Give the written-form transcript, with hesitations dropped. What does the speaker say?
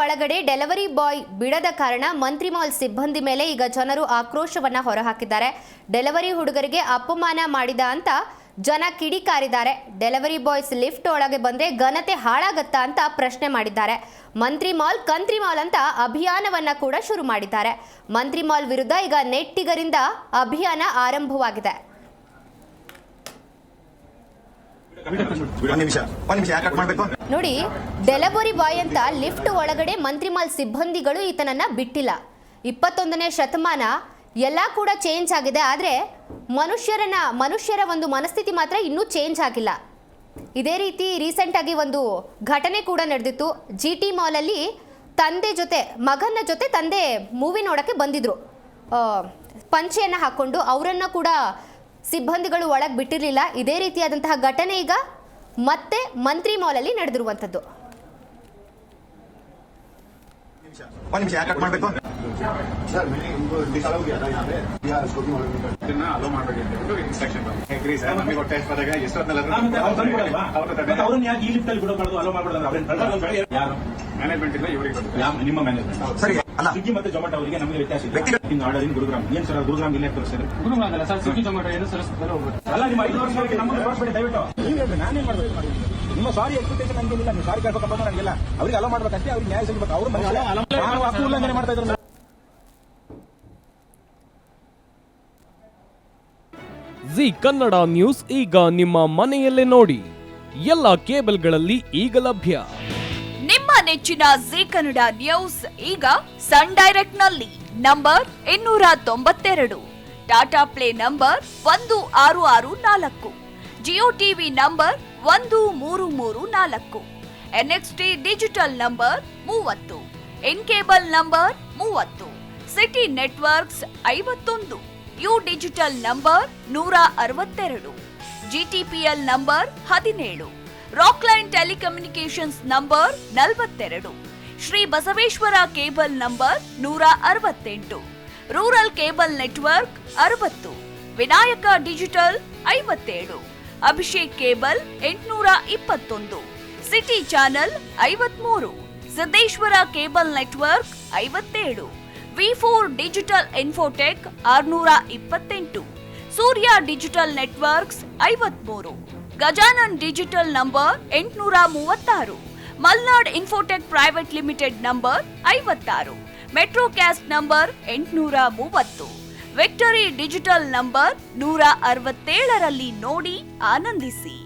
ಒಳಗಡೆ delivery boy ಬಿಡದ ಕಾರಣ ಮಂತ್ರಿ ಮಾಲ್ ಸಿಬ್ಬಂದಿ ಮೇಲೆ ಈಗ ಜನರು ಆಕ್ರೋಶವನ್ನ ಹೊರಹಾಕಿದ್ದಾರೆ. ಡೆಲಿವರಿ ಹುಡುಗರಿಗೆ ಅಪಮಾನ ಮಾಡಿದ ಅಂತ ಜನ ಕಿಡಿಕಾರಿದ್ದಾರೆ. ಡೆಲಿವರಿ ಬಾಯ್ಸ್ ಲಿಫ್ಟ್ ಒಳಗೆ ಬಂದ್ರೆ ಘನತೆ ಹಾಳಾಗತ್ತಾ ಅಂತ ಪ್ರಶ್ನೆ ಮಾಡಿದ್ದಾರೆ. ಮಂತ್ರಿ ಮಾಲ್ ಕಂತ್ರಿ ಮಾಲ್ ಅಂತ ಅಭಿಯಾನವನ್ನ ಕೂಡ ಶುರು ಮಾಡಿದ್ದಾರೆ. ಮಂತ್ರಿ ಮಾಲ್ ವಿರುದ್ಧ ಈಗ ನೆಟ್ಟಿಗರಿಂದ ಅಭಿಯಾನ ಆರಂಭವಾಗಿದೆ. ನೋಡಿ, ಡೆಲಿವರಿ ಬಾಯ್ ಅಂತ ಲಿಫ್ಟ್ ಒಳಗಡೆ ಮಂತ್ರಿ ಮಾಲ್ ಸಿಬ್ಬಂದಿಗಳು ಈತನನ್ನ ಬಿಟ್ಟಿಲ್ಲ. 21ನೇ ಶತಮಾನ ಎಲ್ಲ ಕೂಡ ಚೇಂಜ್ ಆಗಿದೆ, ಆದರೆ ಮನುಷ್ಯರ ಒಂದು ಮನಸ್ಥಿತಿ ಮಾತ್ರ ಇನ್ನೂ ಚೇಂಜ್ ಆಗಿಲ್ಲ. ಇದೇ ರೀತಿ ರೀಸೆಂಟ್ ಆಗಿ ಒಂದು ಘಟನೆ ಕೂಡ ನಡೆದಿತ್ತು. GT ಮಾಲಲ್ಲಿ ಮಗನ ಜೊತೆ ತಂದೆ ಮೂವಿ ನೋಡಕ್ಕೆ ಬಂದಿದ್ರು. ಪಂಚೆಯನ್ನು ಹಾಕೊಂಡು ಅವರನ್ನ ಕೂಡ ಸಿಬ್ಬಂದಿಗಳು ಒಳಗೆ ಬಿಟ್ಟಿರಲಿಲ್ಲ. ಇದೇ ರೀತಿಯಾದಂತಹ ಘಟನೆ ಈಗ ಮತ್ತೆ ಮಂತ್ರಿ ಮಾಲಲ್ಲಿ ನಡೆದಿರುವಂಥದ್ದು. ನಿಮ್ಮ ಮ್ಯಾನೇಜ್ಮೆಂಟ್ ಸ್ವಿಗ್ಗಿ ಮತ್ತೆ ಜೊಮ್ಯಾಟೊ ಅವರಿಗೆ ನಮಗೆ ವ್ಯತ್ಯಾಸ ಇದೆ. ಆರ್ಡರ್ ಇನ್ ಗುರುಗ್ರಾಮ್ ಏನ್ ಸರ್? ಗುರುಗ್ರಾಮ್ ಇಲ್ಲ ಸರ್. ಗುರುಗ್ರಾಮ್ ಅಲ್ಲ ಸರ್, ಸ್ವಿಗ್ಗಿ ಜೊಮ್ಯಾಟೊ ಏನು ಸರ್ ಅಲ್ಲ. ನಿಮ್ಮ 5 ವರ್ಷಕ್ಕೆ ನಮಗೆ ತೋರಿಸ್ಬೇಡಿ ದಯವಿಟ್ಟು. ನೀವು ಹೇಳ್ರಿ, ನಾನೇನ್ ಮಾಡ್ಬೇಕು? ನಿಮ್ಮ ಸಾರಿ ಎಕ್ಸ್ಪೆಕ್ಟೇಷನ್ ನನಗೇನಿಲ್ಲ. ನೀವು ಸಾರಿ ಕೇಳ್ಬೇಕಪ್ಪ ನನಗೆಲ್ಲ. ಅವ್ರಿಗೆ ಅಲೋ ಮಾಡ್ಬೇಕಷ್ಟೇ, ಅವ್ರಿಗೆ ನ್ಯಾಯ ಸಿಗಬೇಕು. ಅವರು ಹಕ್ಕು ಉಲ್ಲಂಘನೆ ಮಾಡ್ತಾ ಇದ್ರು. ಜಿ ಕನ್ನಡ ನ್ಯೂಸ್ ಈಗ ನಿಮ್ಮ ಮನೆಯಲ್ಲೇ ನೋಡಿ. ಎಲ್ಲ ಕೇಬಲ್ಗಳಲ್ಲಿ ಈಗ ಲಭ್ಯ. ನಿಮ್ಮ ನೆಚ್ಚಿನ ಜಿ ಕನ್ನಡ ನ್ಯೂಸ್ ಈಗ ಸನ್ ಡೈರೆಕ್ಟ್ ನಲ್ಲಿ number 292, Tata play number 1664, Jio TV number 1334, NXT digital number 30, in cable number 30, city networks 51, U digital number 162, GTPL number 17, Rockline telecommunications number 42, Shri Basaveshwara cable number 168, rural cable network 60, Vinayaka digital 57, Abhishek cable 821, city channel 53, Siddeshwara cable network 57, V4 digital Infotech 628, Surya digital networks 53, Gajanan digital number 836, Malnad infotech private limited number 56, Metrocast number 830, victory digital number 167ರಲ್ಲಿ ನೋಡಿ ಆನಂದಿಸಿ.